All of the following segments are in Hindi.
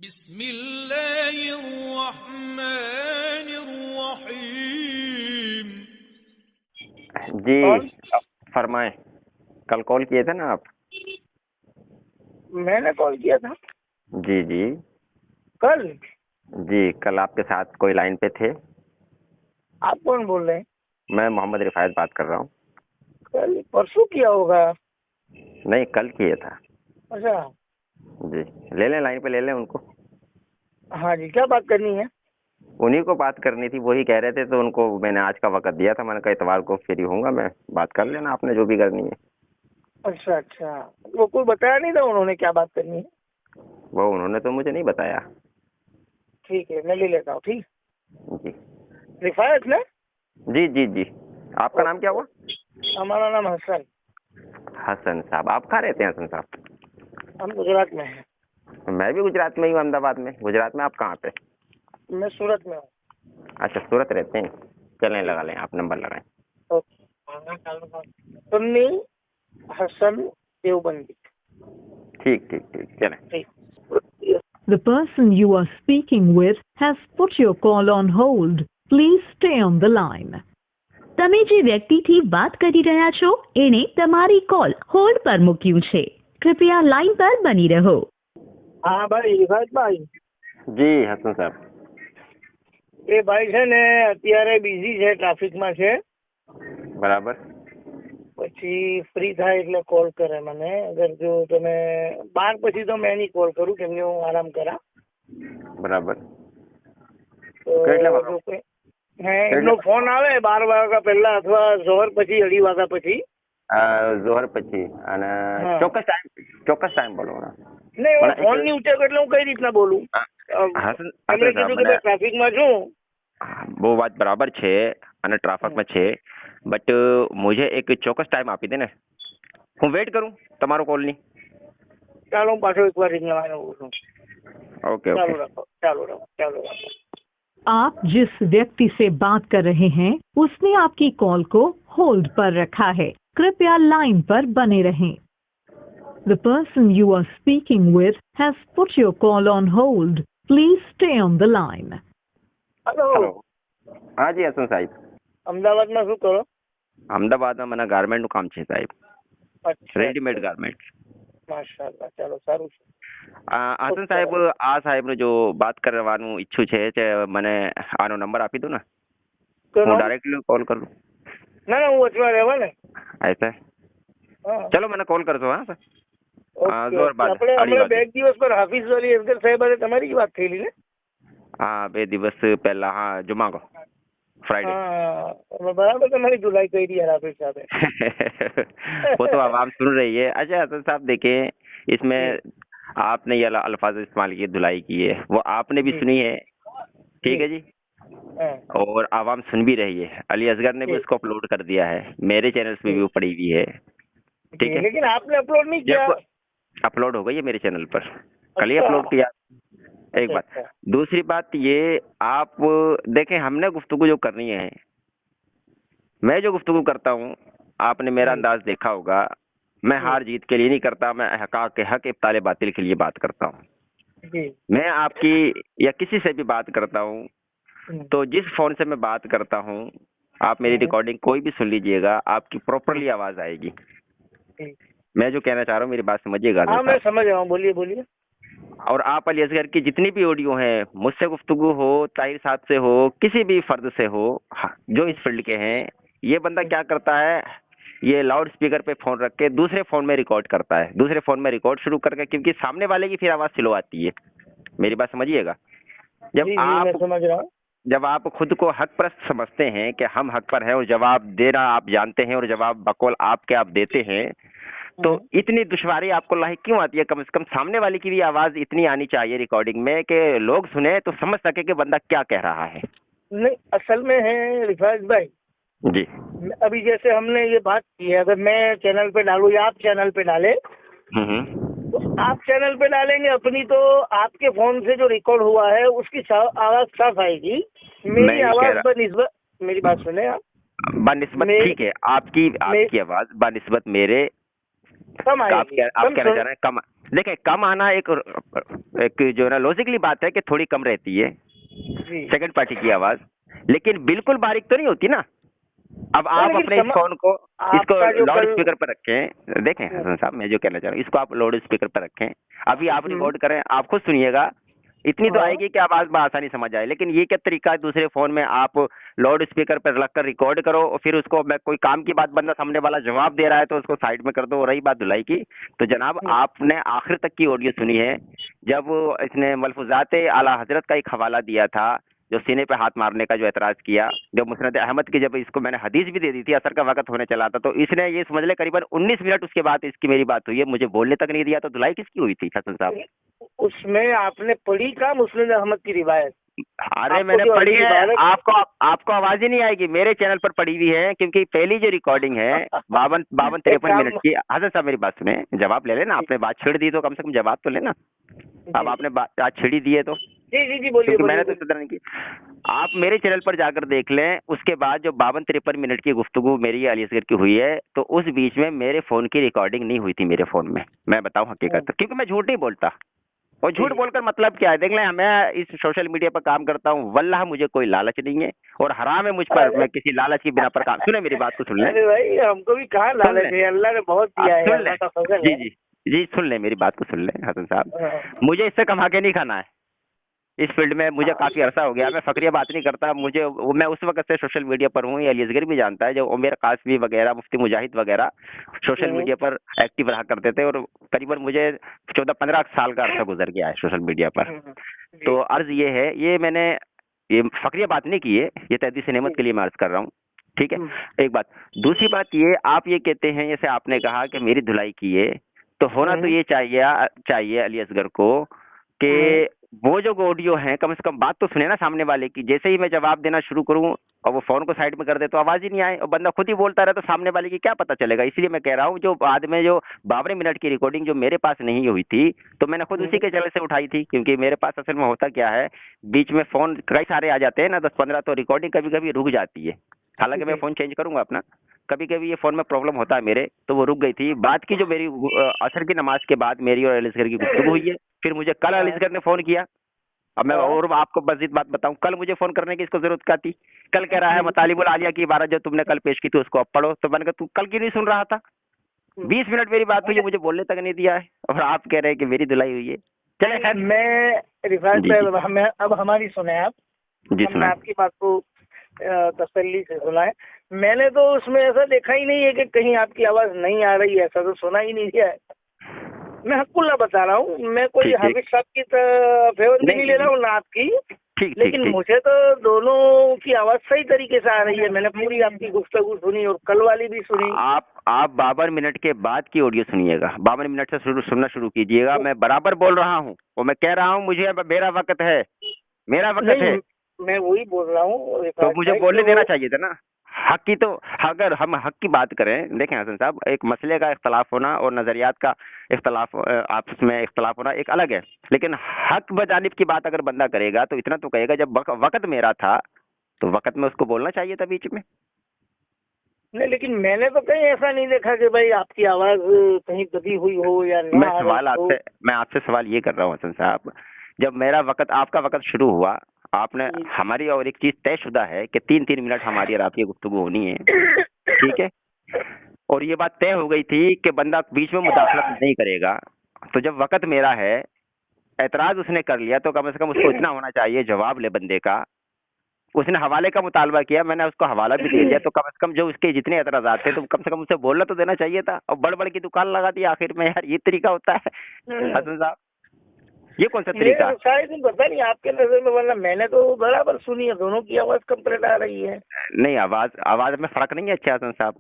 बिस्मिल्लाहिर्रहमानिर्रहीम। जी कौन? फरमाएं। कल कॉल किए थे ना आप? मैंने कॉल किया था जी जी कल। जी, कल आपके साथ कोई लाइन पे थे? आप कौन बोल रहे हैं? मैं मोहम्मद रिफायत बात कर रहा हूँ। कल परसों किया होगा। नहीं, कल किए था। अच्छा, जी, ले लें लाइन पे, ले लें उनको। हाँ जी, क्या बात करनी है? उन्हीं को बात करनी थी, वही कह रहे थे, तो उनको मैंने आज का वक्त दिया था। मैंने कहा इतवार को फ्री होऊंगा मैं, बात कर लेना आपने जो भी करनी है। अच्छा अच्छा, वो कोई बताया नहीं था उन्होंने क्या बात करनी है? वो उन्होंने तो मुझे नहीं बताया। ठीक है, मैं ले लेता हूँ। ठीक, जी रिफायत ना? जी जी जी। आपका नाम क्या हुआ? हमारा नाम हसन। हसन साहब। आप कहाँ रहते हैं हसन साहब? हम गुजरात में हैं। मैं भी गुजरात में ही हूँ, अहमदाबाद में। गुजरात में आप कहाँ पे? मैं सूरत में हूँ। अच्छा, सूरत रहते हैं। चलें, लगा लें, आप नंबर लगाएं। ओके। सुन्नी हसन देवबंदी। ठीक ठीक ठीक, चलें। ठीक। The person you are speaking with has put your call on hold. Please stay on the line. તમે જે વ્યક્તિથી વાત કરી રહ્યા છો એણે તમારી કોલ હોલ્ડ પર મૂક્યું છે. कृपया लाइन पर बनी रहो. हाँ भाई, रिफायत भाई, जी हसन साहब। એ ભાઈ છે ને અત્યારે બિઝી છે, ટ્રાફિકમાં છે. બરાબર પછી ફ્રી થાય એટલે કોલ કરે મને. અગર જો તમે 12 પછી તો મેં નહીં કોલ કરું, કેમ કે હું આરામ કરા. બરાબર. તો કેટલા વાગે? જો કોઈ એમનો ફોન આવે 12 વાગ્યા પહેલા અથવા ઝોહર પછી 2:30 વાગ્યા પછી. જોહર પછી અને હા. ચોક્કસ ટાઈમ બોલો ને. નહીં, હું પણ ફોન એક- નહીં ઉઠાવ્યો એટલે હું કઈ રીતના બોલું? હસન એમણે સાહેબ, કીધું કે મને ભાઈ ટ્રાફિકમાં છું. બહુ વાત બરાબર છે અને ટ્રાફિકમાં છે, બટ મુझे એક ચોક્કસ ટાઈમ આપી દે ને, હું વેઇટ કરું તમારો કોલની. ચાલો હું પાછો એકવાર રિંગ લગાવીને બોલું છું. ઓકે ચાલુ ઓકે. રાખો, ચાલુ રાખો, ચાલુ રાખો. आप जिस व्यक्ति से बात कर रहे हैं उसने आपकी कॉल को होल्ड पर रखा है. कृपया लाइन पर बने रहें. The person you are speaking with has put your call on hold. Please stay on the line. Hello, hello. હા જી હસન સાહેબ. અમદાવાદમાં શું કરો? અમદાવાદમાં મને ગાર્મેન્ટનું કામ છે સાહેબ, અચ્છા, રેડીમેડ ગાર્મેન્ટ. માશાઅલ્લાહ, ચાલો સારું છે. હસન સાહેબ, આ સાહેબનું જો વાત કરવાનું ઈચ્છું છે તે મને આનો નંબર આપી દો ને, કરો. હું ડાયરેક્ટલી કોલ કરું. ના ના, હું વચમાં રહેવા ને. ऐसा है? હા, चलो मैंने कॉल कर दो। हाँ सर, ઓકે. જોર બાદ આપણે અઢી હમણાં વાગે. 2 દિવસ પર હાફિઝ અલી અસગર સાહેબ હારે તમારી જ વાત થયેલી ને? हाँ 2 દિવસ पहला, हाँ जुमा को, फ्राइडे। હા, બરાબર, તમારી ધુલાઈ કરી યાર હાફિઝ સાહેબે. वो तो आवाम सुन रही है। अच्छा हसन साहब, देखिए इसमें आपने ये अल्फाज इस्तेमाल किए, धुलाई की है, वो आपने भी जी। सुनी है, ठीक है जी, હા, और आवाम सुन भी रही है। अली असगर ने भी जी। उसको अपलोड कर दिया है, मेरे चैनल पे जी। भी वो पड़ी हुई है, ठीक है। लेकिन आपने अपलोड नहीं किया। जब अपलोड हो गई है मेरे चैनल पर, कल ही अच्छा। अपलोड किया। एक बात। अच्छा। दूसरी बात ये, आप देखें, हमने गुफ्तगू जो करनी है, मैं जो गुफ्तगू करता हूँ, आपने मेरा जी। अंदाज देखा होगा, मैं जी। हार जीत के लिए नहीं करता, मैं हक़ के हक इब्ताले बातिल के लिए बात करता हूँ। जी। मैं आपकी या किसी से भी बात करता हूँ तो जिस फोन से मैं बात करता हूँ, आप मेरी रिकॉर्डिंग कोई भी सुन लीजिएगा, आपकी प्रॉपरली आवाज आएगी। जी। मैं जो कहना चाह रहा हूँ मेरी बात समझिएगा। हाँ, मैं समझ रहा हूँ, बोलिए बोलिए। और आप अली असगर की जितनी भी ऑडियो हैं, मुझसे गुफ्तगू हो, ताहिर साहब से हो, किसी भी फर्द से हो, जो इस फील्ड के हैं, ये बंदा क्या करता है, ये लाउड स्पीकर पे फोन रख के दूसरे फोन में रिकॉर्ड करता है, दूसरे फोन में रिकॉर्ड शुरू करके, क्योंकि सामने वाले की फिर आवाज स्लो आती है। मेरी बात समझिएगा। जी जी, मैं समझ रहा हूँ। जब आप खुद को हक परस्त समझते हैं कि हम हक पर हैं और जवाब देना आप जानते हैं और जवाब बकौल आपके आप देते हैं, तो इतनी दुश्वारी आपको लाहिक क्यों आती है? कम से कम सामने वाले की भी आवाज इतनी आनी चाहिए रिकॉर्डिंग में कि लोग सुने तो समझ सके कि बंदा क्या कह रहा है। नहीं, असल में है रिफायत भाई जी। अभी जैसे हमने ये बात की है, अगर मैं चैनल पे डालूं या आप चैनल पे डाले, तो आप चैनल पे डालेंगे अपनी, तो आपके फोन से जो रिकॉर्ड हुआ है उसकी आवाज साफ आएगी। मेरी आवाज बनिस्बत, मेरी बात सुने आप, बनिस्बत, ठीक है, आपकी आवाज बनिस्बत मेरे कम आप आएगी। कहना चाह रहे हैं कम। देखें, कम आना एक जो ना लॉजिकली बात है कि थोड़ी कम रहती है जी। सेकंड पार्टी की आवाज, लेकिन बिल्कुल बारीक तो नहीं होती ना। अब आप लेकिन अपने इस फोन को इसको आपका जो लाउड कल स्पीकर पर रखें। देखें हसन साहब, मैं जो कहना चाह रहा हूँ, इसको आप लाउड स्पीकर पर रखें, अभी आप रिकॉर्ड करें, आप खुद सुनिएगा, इतनी तो हाँ। आएगी कि आवाज आसानी समझ आए। लेकिन ये क्या तरीका है, दूसरे फोन में आप लाउड स्पीकर पर रखकर रिकॉर्ड करो और फिर उसको, मैं कोई काम की बात, बंदा सामने वाला जवाब दे रहा है तो उसको साइड में कर दो। और रही बात धुलाई की, तो जनाब आपने आखिर तक की ऑडियो सुनी है, जब इसने मलफूजात आला हजरत का एक हवाला दिया था, जो सीने पे हाथ मारने का जो एतराज किया, जब मुस्नद अहमद की, जब इसको मैंने हदीस भी दे दी थी, असर का वक्त होने चला था, तो इसने ये समझ ले करीबन 19 मिनट उसके बाद इसकी मेरी बात हुई है, मुझे बोलने तक नहीं दिया। तो धुलाई किसकी हुई थी हसन साहब? उसमें आपने पढ़ी का मुस्लिम अहमद की रिवायत? अरे मैंने पढ़ी है, आपको आवाज ही नहीं आएगी, मेरे चैनल पर पड़ी हुई है, क्योंकि पहली जो रिकॉर्डिंग है 52-53 मिनट की। हसन साहब मेरी बात सुने, जवाब ले लेना। आपने बात छेड़ दी तो कम से कम जवाब तो लेना। अब आपने बात छेड़ी दी है तो जी बोलिए। मैंने तो सुधर नहीं की। आप मेरे चैनल पर जाकर देख लें, उसके बाद जो 52-53 मिनट की गुफ्तगू मेरी अली असगर की हुई है, तो उस बीच में मेरे फोन की रिकॉर्डिंग नहीं हुई थी मेरे फोन में। मैं बताऊं हकीकत, क्योंकि मैं झूठ नहीं बोलता। और झूठ बोलकर मतलब क्या है, देख लें, मैं इस सोशल मीडिया पर काम करता हूँ, वल्लाह मुझे कोई लालच नहीं है और हराम है मुझ पर मैं किसी लालच की बिना पर काम। सुने मेरी बात को, सुन लें। अरे भाई हमको भी कहाँ लालच है, अल्लाह ने बहुत दिया है, अल्लाह का फजल है। जी सुन लें मेरी बात को, सुन लें हसन साहब, मुझे इससे कमा के नहीं खाना है। इस फील्ड में मुझे काफी अरसा हो गया, मैं फक्रिया बात नहीं करता। मैं उस वक्त से सोशल मीडिया पर हूँ, ये अली असगर भी जानता है, जब उमर कासमी वगैरह, मुफ्ती मुजाहिद वगैरह सोशल मीडिया पर एक्टिव रहा करते थे, और करीबन मुझे 14-15 साल का अरसा गुजर गया है सोशल मीडिया पर। तो अर्ज ये है, ये फक्रिया बात नहीं की है, ये तहदीस नेमत के लिए मैं अर्ज कर रहा हूँ, ठीक है। एक बात, दूसरी बात ये, आप ये कहते हैं, जैसे आपने कहा कि मेरी धुलाई की है, तो होना तो ये चाहिए अली असगर को कि वो जो ऑडियो है, कम से कम बात तो सुने ना सामने वाले की। जैसे ही मैं जवाब देना शुरू करूं और वो फोन को साइड में कर दे तो आवाज ही नहीं आए, और बंदा खुद ही बोलता रहे, तो सामने वाले की क्या पता चलेगा। इसलिए मैं कह रहा हूं, जो बाद में जो 52 मिनट की रिकॉर्डिंग जो मेरे पास नहीं हुई थी, तो मैंने खुद उसी के चैनल से उठाई थी, क्योंकि मेरे पास असल में होता क्या है, बीच में फोन कई सारे आ जाते हैं ना, 10-15, तो रिकॉर्डिंग कभी कभी रुक जाती है। हालांकि मैं फोन चेंज करूंगा अपना, कभी कभी ये फोन में प्रॉब्लम होता है मेरे, तो वो रुक गई थी। बात की जो मेरी असर की नमाज के बाद मेरी और अली असगर की गुफ्तगू हुई है, फिर मुझे कल अली असगर ने फोन किया। अब मैं और आपको मजीद बात बताऊं, कल मुझे फोन करने की इसको जरूरत क्या थी? कल कह रहा है मतालिबुल आलिया की इबारत जो तुमने कल पेश की थी उसको अब पढ़ो, तो मैंने कहा तू कल क्यों नहीं सुन रहा था? 20 मिनट मेरी बात हुई है, मुझे बोलने तक नहीं दिया है, और आप कह रहे हैं कि मेरी धुलाई हुई है। चले खैर, मैं रिफात साहब, अब हमारी सुने आप जी, सुना आपकी बात को तसल्ली से सुना है। मैंने तो उसमें ऐसा देखा ही नहीं है कि कहीं आपकी आवाज नहीं आ रही है, ऐसा तो सुना ही नहीं दिया है। मैं हकुल्ला बता रहा हूँ, मैं कोई हाफिज साहब की फेवर भी नहीं ले रहा हूँ ना आपकी, लेकिन मुझे तो दोनों की आवाज सही तरीके से आ रही है। मैंने पूरी आपकी गुफ्तगू सुनी और कल वाली भी सुनी। आप 52 मिनट के बाद की ऑडियो सुनिएगा, 52 मिनट से सुनना शुरू कीजिएगा। मैं बराबर बोल रहा हूँ और मैं कह रहा हूँ मुझे मेरा वक्त है, मेरा वक्त है। मैं वही बोल रहा हूँ, तो मुझे बोलने देना चाहिए था ना। हक की तो, अगर हम हक की बात करें, देखें हसन साहब, एक मसले का इख्तलाफ होना और नजरियात का इख्तलाफ, आपस में इख्तलाफ होना एक अलग है, लेकिन हक बजानिब की बात अगर बंदा करेगा तो इतना तो कहेगा, जब वक्त मेरा था तो वक्त में उसको बोलना चाहिए था बीच में। नहीं, लेकिन मैंने तो कहीं ऐसा नहीं देखा कि भाई आपकी आवाज कहीं दबी हुई हो या ना। मैं आपसे सवाल ये कर रहा हूँ हसन साहब, जब मेरा वक्त, आपका वक्त शुरू हुआ, आपने हमारी और एक चीज तयशुदा है कि 3-3 मिनट हमारी और आपकी गुफ्तगू होनी है, ठीक है, और ये बात तय हो गई थी कि बंदा बीच में मुदाखलत नहीं करेगा। तो जब वक्त मेरा है, एतराज उसने कर लिया, तो कम से कम उसको इतना होना चाहिए, जवाब ले बंदे का। उसने हवाले का मुतालबा किया, मैंने उसको हवाला भी दे दिया, तो कम से कम जो उसके जितने एतराजात थे, तो कम से कम उसे बोलना तो देना चाहिए था। और बड़ की दुकान लगा दी आखिर में, यार ये तरीका होता है हसन साहब? ये कौन सा तरीका? शायद पता नहीं आपके नजर में, वरना मैंने तो बराबर सुनी है, दोनों की आवाज कंप्लीट आ रही है। नहीं, आवाज में फर्क नहीं है। अच्छा हसन साहब,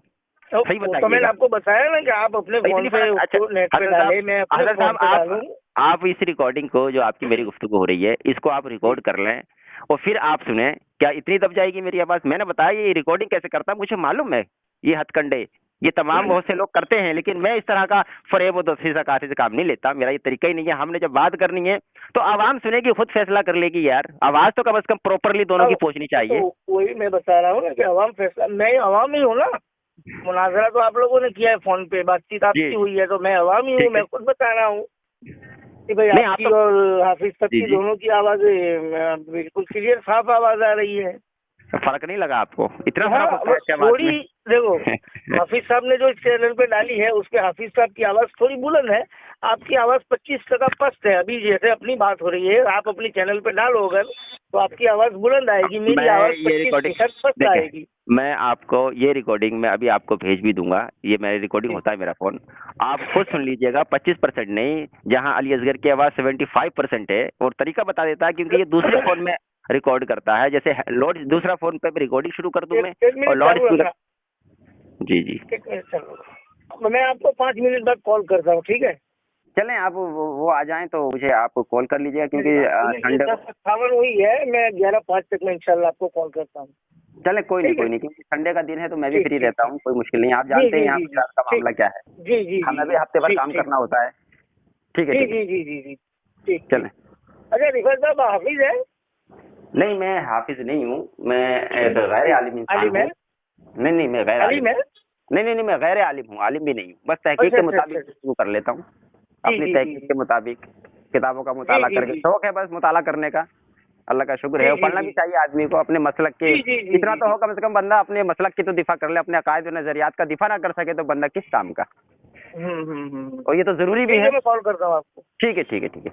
सही बताइए। तो मैंने आपको बताया ना कि आप अपने फोन पे नेट पे डाले, मैं अपने फोन पे डालूं। आप इस रिकॉर्डिंग को, जो आपकी मेरी गुफ्तगू हो रही है, इसको आप रिकॉर्ड कर लें और फिर आप सुने, क्या इतनी दब जाएगी मेरी आवाज? मैंने बताया ये रिकॉर्डिंग कैसे करता, मुझे मालूम है। ये हथकंडे ये तमाम बहुत से लोग करते हैं, लेकिन मैं इस तरह का फरेब और दस्ती से काम नहीं लेता, मेरा ये तरीका ही नहीं है। हमने जब बात करनी है तो आवाम सुनेगी, खुद फैसला कर लेगी। यार आवाज तो कम से कम प्रॉपरली दोनों की पहुंचनी चाहिए। तो वही मैं बता रहा हूँ ना कि आवाम फैसला, मैं आवाम ही हूँ ना। मुनाजरा तो आप लोगों ने किया है फोन पे, बातचीत आपकी जी। हुई है, तो मैं अवामी हूँ, ठीक है। मैं खुद बता रहा हूँ कि भाई नहीं, आप आपकी तो और हाफिज साहब जी, की जी। दोनों की आवाजें बिल्कुल क्लियर साफ आवाज आ रही है। फर्क नहीं लगा आपको? इतना हाँ, फर्क होता है क्या बात थोड़ी में? देखो, हाफिज साहब ने जो इस चैनल पे डाली है उसके हाफिज साहब की आवाज थोड़ी बुलंद है, आपकी आवाज 25% पस्त है। अभी जैसे अपनी बात हो रही है, आप अपनी चैनल पे डालो अगर, तो आपकी आवाज बुलंद आएगी, मेरी मैं आवाज ये रिकॉर्डिंग 25% पस्त देखें, आएगी। मैं आपको ये रिकॉर्डिंग में अभी आपको भेज भी दूंगा। ये मेरी रिकॉर्डिंग जी। होता है मेरा फोन, आप खुद सुन लीजिएगा। 25% नहीं, जहां अली असगर की आवाज 75% है। और तरीका बता देता है, क्योंकि ये दूसरे फोन में रिकॉर्ड करता है। जैसे लोड दूसरा फोन पे रिकॉर्डिंग शुरू कर दूं मैं, एक और मिनट लाउड चालू स्पीकर। रखना, जी जी, एक मिनट चालू रखना। मैं आपको 5 मिनट बाद कॉल करता हूँ, ठीक है? चलें आप वो आ जाएं तो मुझे आप कॉल कर लीजिएगा, क्योंकि संडे को। 10:58 हुई है, मैं 11:05 तक में इंशाल्लाह आपको कॉल करता हूँ। चले, कोई नहीं ठीक है? कोई नहीं, क्योंकि संडे का दिन है तो मैं भी ठीक फ्री ठीक रहता ठीक। हूँ, कोई मुश्किल नहीं। आप जी जानते हैं जी यहाँ जी जी गुजरात का ठीक। मामला क्या है। जी जी जी हमें भी जी हफ्ते भर ठीक काम ठीक। करना होता है। ठीक है, जी ठीक है, जी जी जी जी ठीक ठीक। चलें। अच्छा रिफत साहब हाफिज है? नहीं, मैं हाफिज नहीं हूँ, मैं एक गैर आलिम इंसान आलिम हूँ। है? नहीं नहीं, मैं गैर आलिम आलिम है? हूँ। नहीं नहीं नहीं, मैं गैर आलिम हूँ, आलिम भी नहीं हूँ। बस तहकीक अच्छा के अच्छा अच्छा मुताबिक अच्छा। गुफ्तगू कर लेता हूँ, जी अपनी जी जी तहकीक जी के मुताबिक। किताबों का जी मुताला जी करके जी शौक है, बस मुताला करने का। अल्लाह का शुक्र है, जी और जी पढ़ना जी भी चाहिए आदमी को अपने मसलक के। जी जी जी इतना जी तो जी। हो कम से कम, बंदा अपने मसलक की तो दिफा कर ले, अपने अकायद और नजरियात का दिफा ना कर सके तो बंदा किस काम का। और ये तो जरूरी भी ठीक है। है, मैं कॉल करता हूँ आपको। ठीक है, ठीक है, ठीक है।